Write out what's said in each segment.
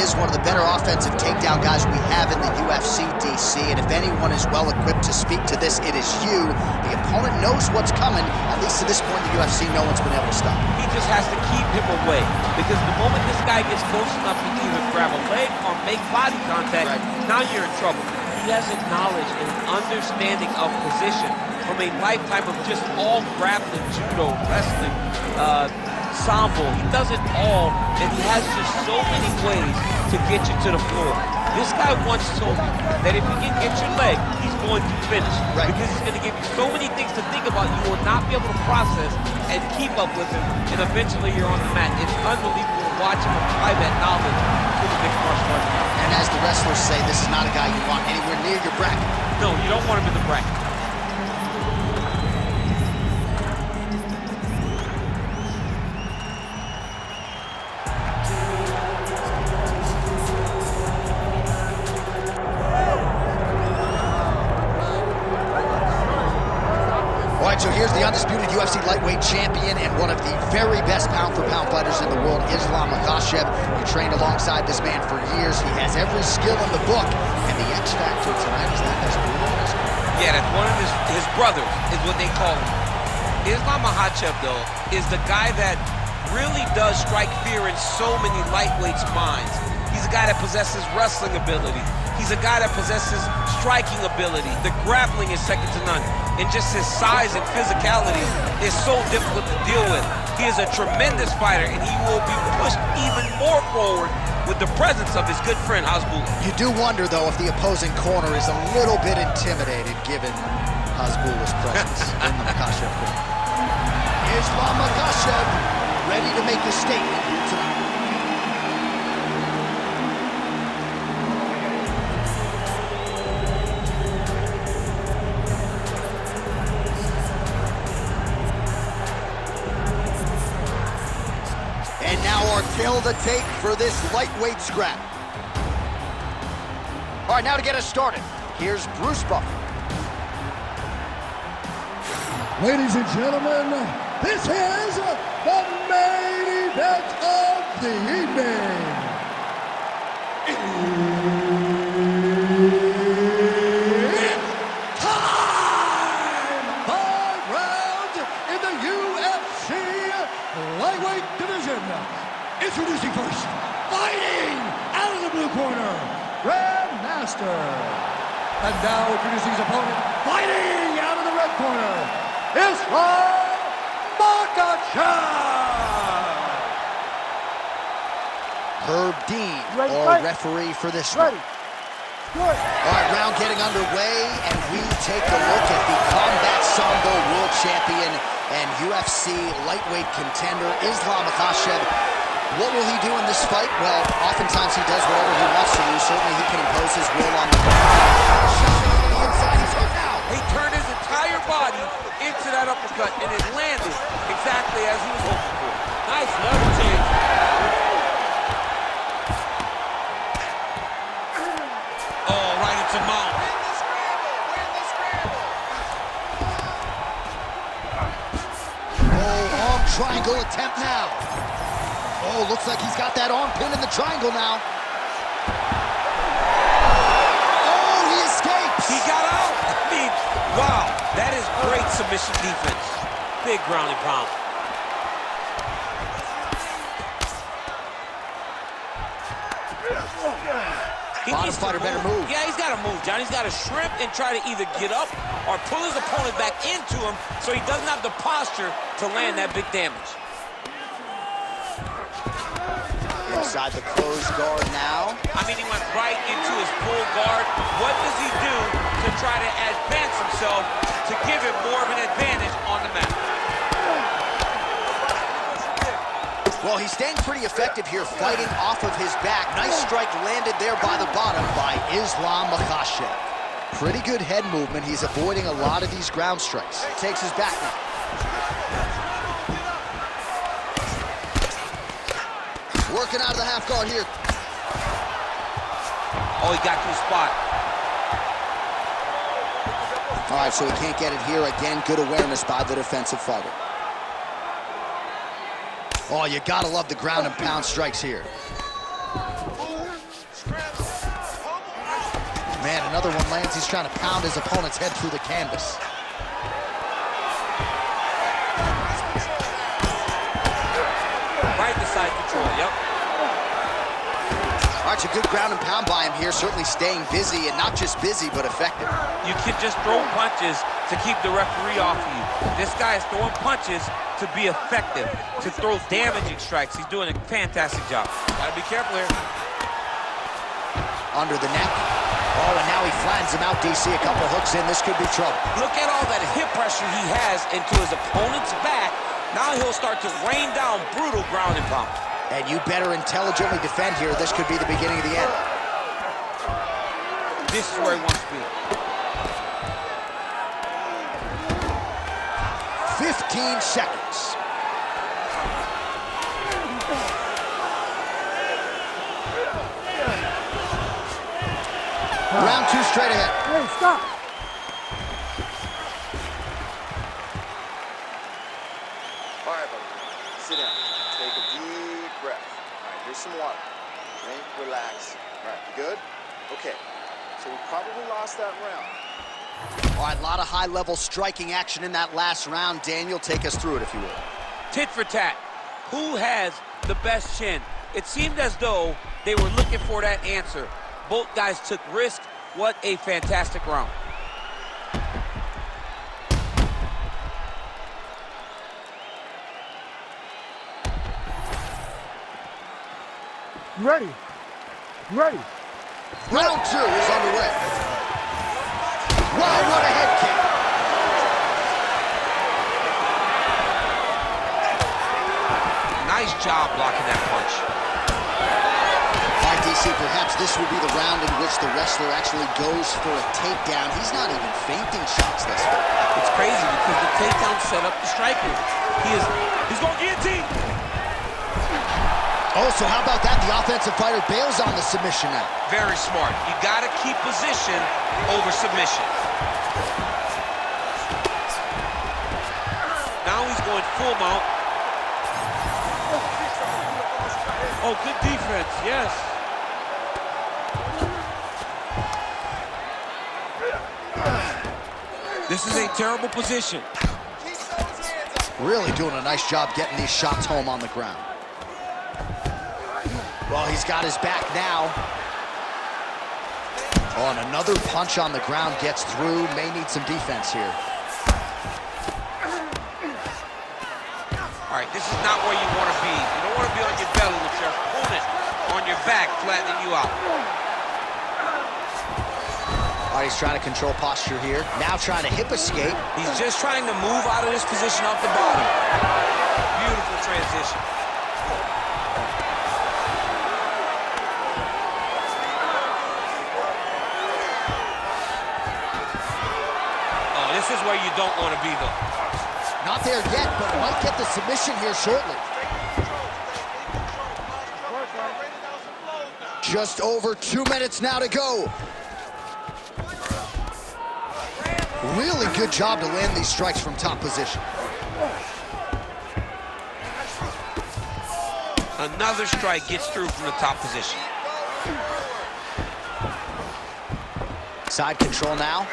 is one of the better offensive takedown guys we have in the UFC, DC, and if anyone is well equipped to speak to this, it is you. The opponent knows what's coming. At least to this point in the UFC, no one's been able to stop him. He just has to keep him away, because the moment this guy gets close enough to either grab a leg or make body contact, now you're in trouble. He has a knowledge and understanding of position from a lifetime of just all grappling, judo, wrestling, sambo. He does it all, and he has just so many ways to get you to the floor. This guy once told me that if he can get your leg, he's going to finish. Because he's going to give you so many things to think about, you will not be able to process and keep up with him, and eventually you're on the mat. It's unbelievable to watch him apply that knowledge to the mixed martial arts. And as the wrestlers say, this is not a guy you want anywhere near your bracket. No, you don't want him in the bracket. So here's the undisputed UFC lightweight champion and one of the very best pound-for-pound fighters in the world, Islam Makhachev. You trained alongside this man for years. He has every skill in the book. And the X factor tonight is that that's yeah, that's one of his brothers, is what they call him. Islam Makhachev, though, is the guy that really does strike fear in so many lightweights' minds. He's a guy that possesses wrestling ability. He's a guy that possesses striking ability. The grappling is second to none. And just his size and physicality is so difficult to deal with. He is a tremendous fighter, and he will be pushed even more forward with the presence of his good friend, Hasbulla. You do wonder, though, if the opposing corner is a little bit intimidated given Hasbulla's presence in the Makhachev corner. Islam Makhachev ready to make a statement here tonight. And now our tale of the tape for this lightweight scrap. All right, now to get us started, here's Bruce Buffer. Ladies and gentlemen, this is the main event of the evening. It's time! 5 rounds in the UFC lightweight division. Introducing first, fighting out of the blue corner, Grandmaster. And now introducing his opponent, fighting out of the red corner, Islam Makhachev. Herb Dean, our referee for this one. All right, round getting underway, and we take a look at the Combat Sambo World Champion and UFC lightweight contender, Islam Makhachev. What will he do in this fight? Well, oftentimes he does whatever he wants to do. Certainly he can impose his will on the inside. He's hit now. He turned his entire body into that uppercut, and it landed exactly as he was hoping for. Nice level change. Oh, right into mount. Oh, arm triangle attempt now. Oh, looks like he's got that arm pin in the triangle now. Oh, he escapes. He got out. I mean, wow, that is great submission defense. Big ground and pound. Bottom fighter better move. Yeah, he's got to move, John. He's got to shrimp and try to either get up or pull his opponent back into him so he doesn't have the posture to land that big damage. Inside the closed guard now. I mean, he went right into his full guard. What does he do to try to advance himself to give him more of an advantage on the mat? Well, he's staying pretty effective here, fighting off of his back. Nice strike landed there by the bottom by Islam Makhachev. Pretty good head movement. He's avoiding a lot of these ground strikes. Takes his back now. Working out of the half guard here. Oh, he got to his spot. All right, so he can't get it here. Again, good awareness by the defensive fighter. Oh, you gotta love the ground and pound strikes here. Man, another one lands. He's trying to pound his opponent's head through the canvas. Right to side control, yep. All right, it's a good ground and pound by him here, certainly staying busy, and not just busy, but effective. You can just throw punches to keep the referee off of you. This guy is throwing punches to be effective, to throw damaging strikes. He's doing a fantastic job. Gotta be careful here. Under the neck. Oh, and now he flattens him out, DC. A couple hooks in. This could be trouble. Look at all that hip pressure he has into his opponent's back. Now he'll start to rain down brutal ground and pound. And you better intelligently defend here. This could be the beginning of the end. This is where he wants to be. 15 seconds. Round 2 straight ahead. Hey, stop. All right, buddy. Sit down. Take a deep breath. All right, here's some water. Drink, relax. All right, you good? Okay. So we probably lost that round. All right, a lot of high-level striking action in that last round. Daniel, take us through it, if you will. Tit for tat. Who has the best chin? It seemed as though they were looking for that answer. Both guys took risk. What a fantastic round. Ready. Ready. Round 2 is underway. Wow, what a head kick. Nice job blocking that punch. All right, DC, perhaps this will be the round in which the wrestler actually goes for a takedown. He's not even feinting shots this way. It's crazy because the takedown set up the striker. He's going guillotine. Oh, so how about that? The offensive fighter bails on the submission now. Very smart. You got to keep position over submission. Now he's going full mount. Oh, good defense, yes. This is a terrible position. Really doing a nice job getting these shots home on the ground. Well, he's got his back now. Oh, and another punch on the ground gets through. May need some defense here. All right, this is not where you want to be. You don't want to be on your belly with your opponent on your back, flattening you out. All right, he's trying to control posture here. Now trying to hip escape. He's just trying to move out of this position off the bottom. Beautiful transition. Oh, this is where you don't want to be, though. Not there yet, but might get the submission here shortly. Just over 2 minutes now to go. Really good job to land these strikes from top position. Another strike gets through from the top position. Side control now.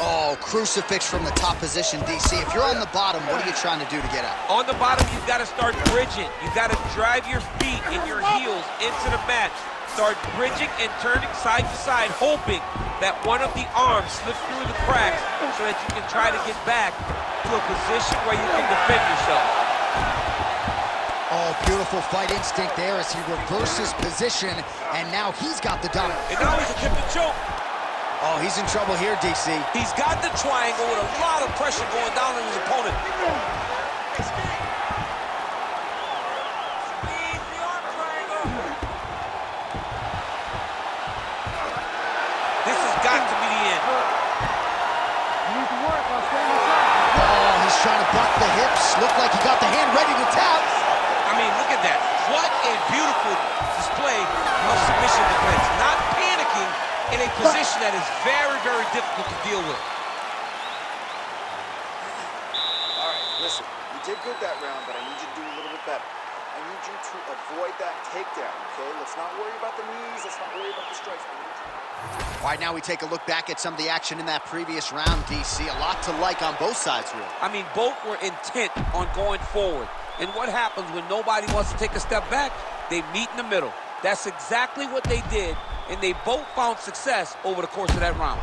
Oh, crucifix from the top position, DC. If you're on the bottom, what are you trying to do to get out? On the bottom, you've got to start bridging. You've got to drive your feet and your heels into the mat. Start bridging and turning side to side, hoping that one of the arms slips through the cracks so that you can try to get back to a position where you can defend yourself. Oh, beautiful fight instinct there as he reverses position, and now he's got the dominance. And now he's attempting to choke. Oh, he's in trouble here, DC. He's got the triangle with a lot of pressure going down on his opponent. This has got to be the end. Oh, he's trying to buck the hips. Looked like he got the hand ready to tap. I mean, look at that. What a beautiful display of submission defense. Not panicking in a position that is very, very difficult to deal with. All right, listen. You did good that round, but I need you to do a little bit better. I need you to avoid that takedown, okay? Let's not worry about the knees. Let's not worry about the All right, now we take a look back at some of the action in that previous round, DC. A lot to like on both sides, really. I mean, both were intent on going forward. And what happens when nobody wants to take a step back? They meet in the middle. That's exactly what they did, and they both found success over the course of that round.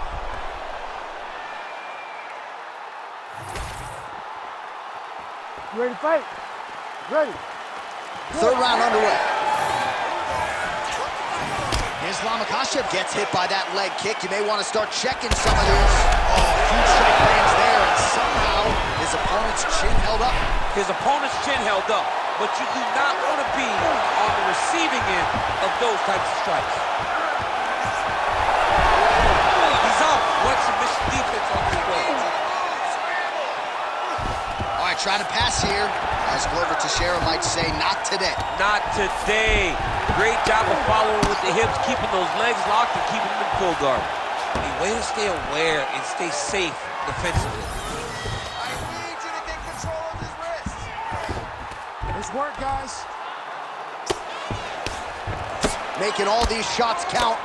You ready to fight? Ready. Third round underway. Islam Makhachev gets hit by that leg kick. You may want to start checking some of these. Oh, huge strike lands there, and somehow his opponent's chin held up. His opponent's chin held up, but you do not want to be on the receiving end of those types of strikes. He's out. What submission defense on his way. All right, trying to pass here. As Glover Teixeira might say, not today. Not today. Great job of following with the hips, keeping those legs locked and keeping them in full guard. A way to stay aware and stay safe defensively. I need you to get control of his wrist. Nice work, guys. Making all these shots count.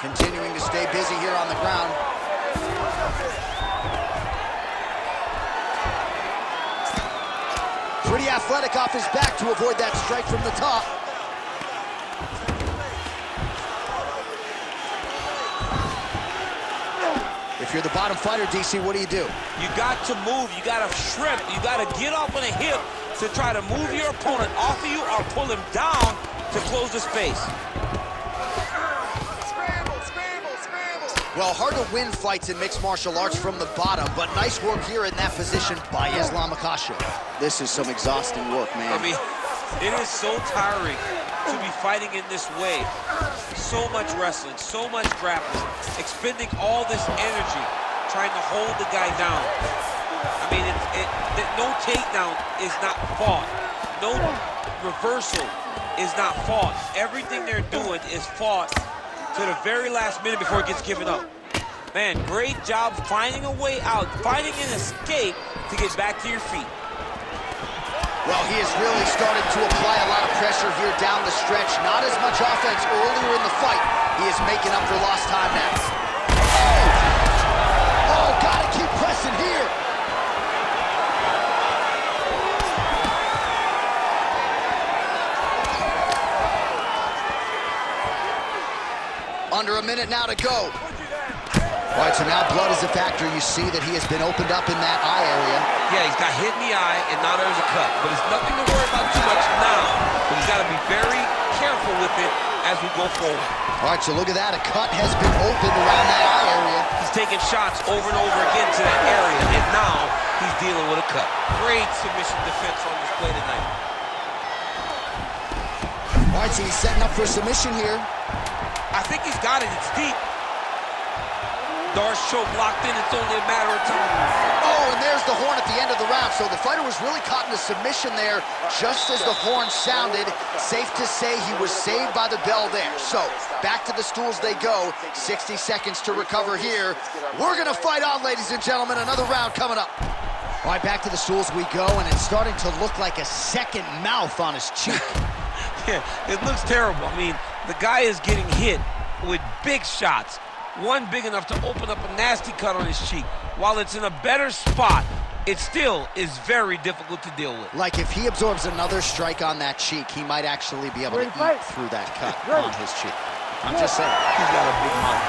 Continuing to stay busy here on the ground. Pretty athletic off his back to avoid that strike from the top. If you're the bottom fighter, DC, what do? You got to move, you got to shrimp, you got to get off on a hip to try to move your opponent off of you or pull him down to close the space. Well, hard to win fights in mixed martial arts from the bottom, but nice work here in that position by Islam Makhachev. This is some exhausting work, man. I mean, it is so tiring to be fighting in this way. So much wrestling, so much grappling, expending all this energy, trying to hold the guy down. I mean, no takedown is not fought. No reversal is not fought. Everything they're doing is fought to the very last minute before it gets given up. Man, great job finding a way out, finding an escape to get back to your feet. Well, he has really started to apply a lot of pressure here down the stretch. Not as much offense earlier in the fight. He is making up for lost time now. Oh, gotta keep pressing here. Under a minute now to go. All right, so now blood is a factor. You see that he has been opened up in that eye area. Yeah, he's got hit in the eye, and now there's a cut. But it's nothing to worry about too much now. But he's got to be very careful with it as we go forward. All right, so look at that. A cut has been opened around that eye area. He's taking shots over and over again to that area, and now he's dealing with a cut. Great submission defense on display tonight. All right, so he's setting up for a submission here. I think he's got it. It's deep. Darce choke locked in. It's only a matter of time. Oh, and there's the horn at the end of the round. So the fighter was really caught in a submission there just as the horn sounded. Safe to say he was saved by the bell there. So back to the stools they go. 60 seconds to recover here. We're going to fight on, ladies and gentlemen. Another round coming up. All right, back to the stools we go, and it's starting to look like a second mouth on his cheek. Yeah, it looks terrible. I mean, the guy is getting hit with big shots. One big enough to open up a nasty cut on his cheek. While it's in a better spot, it still is very difficult to deal with. Like if he absorbs another strike on that cheek, he might actually be able to eat through that cut on his cheek. I'm just saying. He's got a big mouth.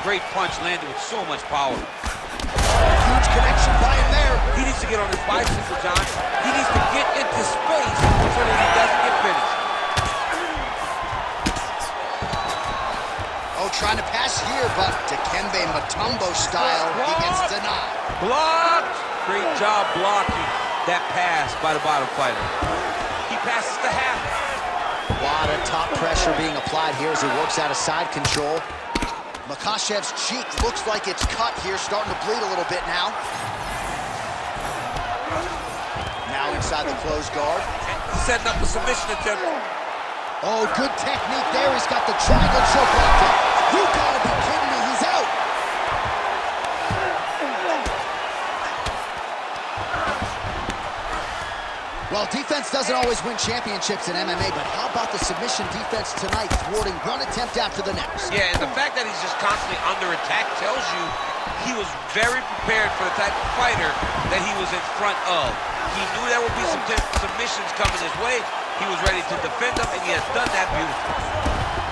Great punch landed with so much power. Huge connection by him there. He needs to get on his bicycle, John. He needs to get into space so that he doesn't get finished. Oh, trying to pass here, but Dikembe Mutombo style, he gets denied. Blocked! Great job blocking that pass by the bottom fighter. He passes the half. A lot of top pressure being applied here as he works out of side control. Makhachev's cheek looks like it's cut here, starting to bleed a little bit now. Now inside the closed guard. Setting up a submission attempt. Oh, good technique there. He's got the triangle choke locked up. You gotta be kidding me, he's out. Well, defense doesn't always win championships in MMA, but how about the submission defense tonight, thwarting one attempt after the next? Yeah, and the fact that he's just constantly under attack tells you he was very prepared for the type of fighter that he was in front of. He knew there would be some submissions coming his way. He was ready to defend them, and he has done that beautifully.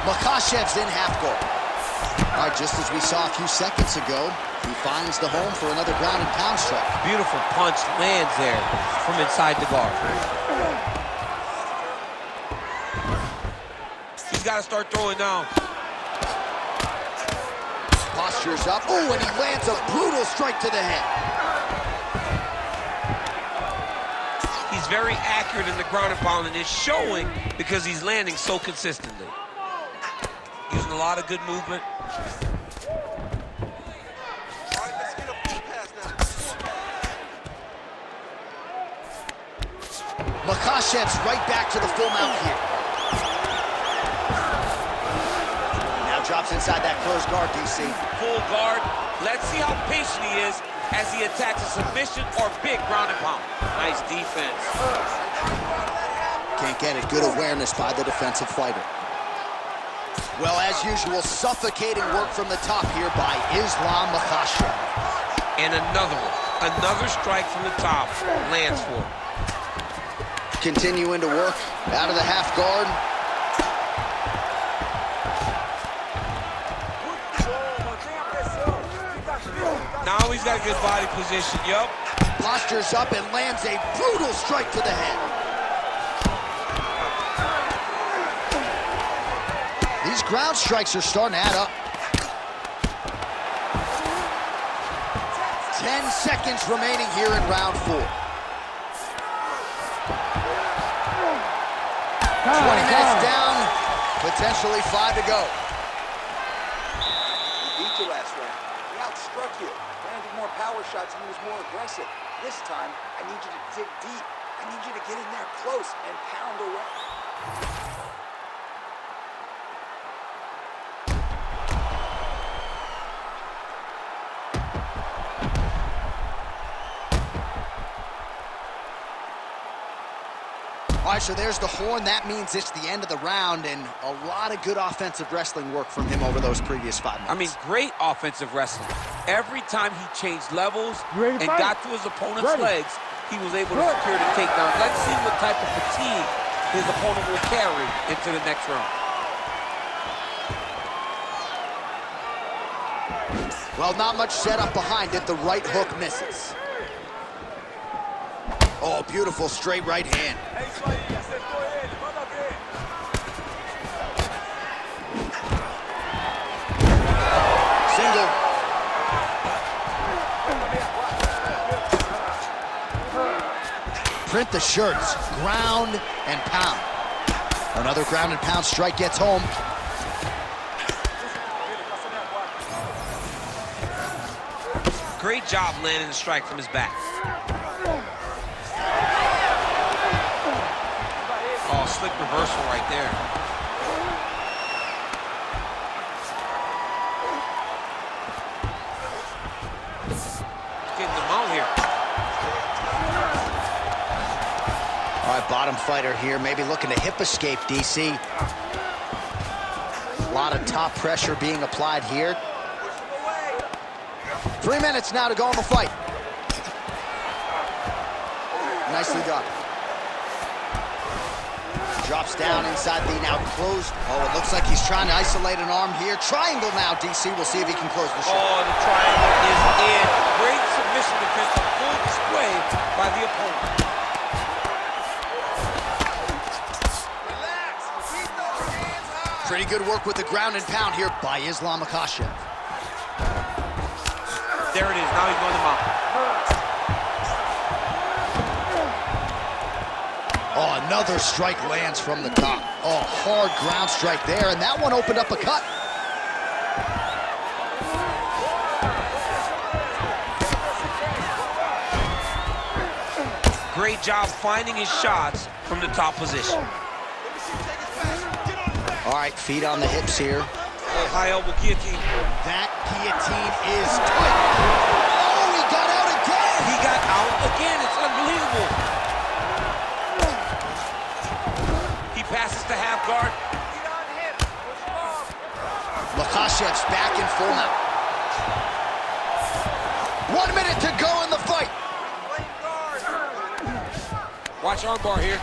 Makhachev's in half guard. All right, just as we saw a few seconds ago, he finds the home for another ground and pound strike. Beautiful punch lands there from inside the guard. He's got to start throwing now. Postures up. Oh, and he lands a brutal strike to the head. He's very accurate in the ground and pound, and it's showing because he's landing so consistently. Using a lot of good movement. Makhachev's right back to the full mount here. Now drops inside that closed guard, DC. Full guard. Let's see how patient he is as he attacks a submission or big ground and pound. Nice defense. Can't get it. Good awareness by the defensive fighter. Well, as usual, suffocating work from the top here by Islam Makhachev. And another one. Another strike from the top. Lands for him. Continuing to work out of the half guard. Now he's got a good body position, yup. Postures up and lands a brutal strike to the head. These ground strikes are starting to add up. 10 seconds remaining here in round 4. 20 minutes down, potentially 5 to go. He beat you last round. He outstruck you. Landed more power shots and he was more aggressive. This time, I need you to dig deep. I need you to get in there close and pound away. All right, so there's the horn. That means it's the end of the round, and a lot of good offensive wrestling work from him over those previous 5 minutes. I mean, great offensive wrestling. Every time he changed levels and got to his opponent's legs, he was able to secure the takedown. Let's see what type of fatigue his opponent will carry into the next round. Well, not much setup behind it. The right hook misses. Oh, beautiful straight right hand. Single. Print the shirts. Ground and pound. Another ground and pound strike gets home. Great job landing the strike from his back. Oh, slick reversal right there. Getting them out here. All right, bottom fighter here, maybe looking to hip escape, DC. A lot of top pressure being applied here. 3 minutes now to go in the fight. Nicely done. Drops down inside the now closed. Oh, it looks like he's trying to isolate an arm here. Triangle now, DC. We'll see if he can close the shot. Oh, the triangle is in. Great submission defense on full display by the opponent. Pretty good work with the ground and pound here by Islam Makhachev. There it is. Now he's going to mount. Oh, another strike lands from the top. Oh, hard ground strike there, and that one opened up a cut. Great job finding his shots from the top position. All right, feet on the hips here. Oh, high elbow guillotine. That guillotine is tight. Oh, he got out again. He got out again. Makhachev's back in full mount. 1 minute to go in the fight. Watch armbar here.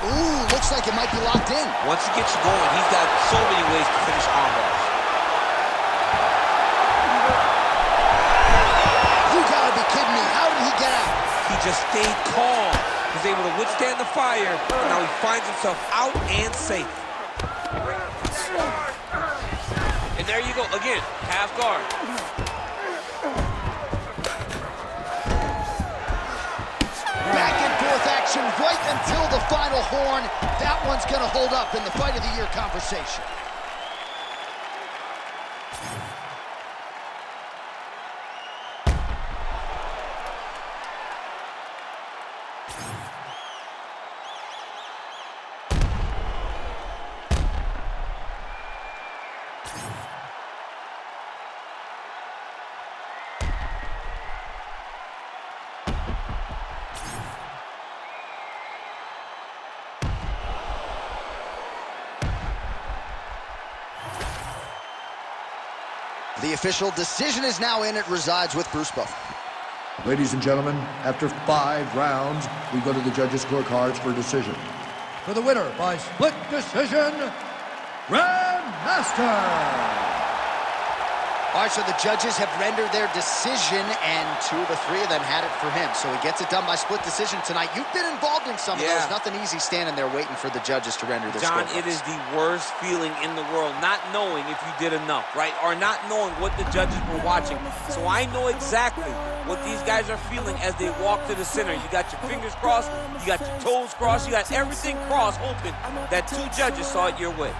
Ooh, looks like it might be locked in. Once he gets you going, he's got so many ways to finish armbars. You gotta be kidding me. How did he get out? He just stayed calm. Was able to withstand the fire, and now he finds himself out and safe. And there you go, again, half guard. Back and forth action right until the final horn. That one's gonna hold up in the fight of the year conversation. The official decision is now in. It resides with Bruce Buffer. Ladies and gentlemen, after 5 rounds, we go to the judges' scorecards for a decision. For the winner by split decision, Grandmaster! All right, so the judges have rendered their decision, and 2 of the 3 of them had it for him. So he gets it done by split decision tonight. You've been involved in some of those. Nothing easy standing there waiting for the judges to render their scorecards. John, it is the worst feeling in the world, not knowing if you did enough, right? Or not knowing what the judges were watching. So I know exactly what these guys are feeling as they walk to the center. You got your fingers crossed, you got your toes crossed, you got everything crossed, hoping that 2 judges saw it your way.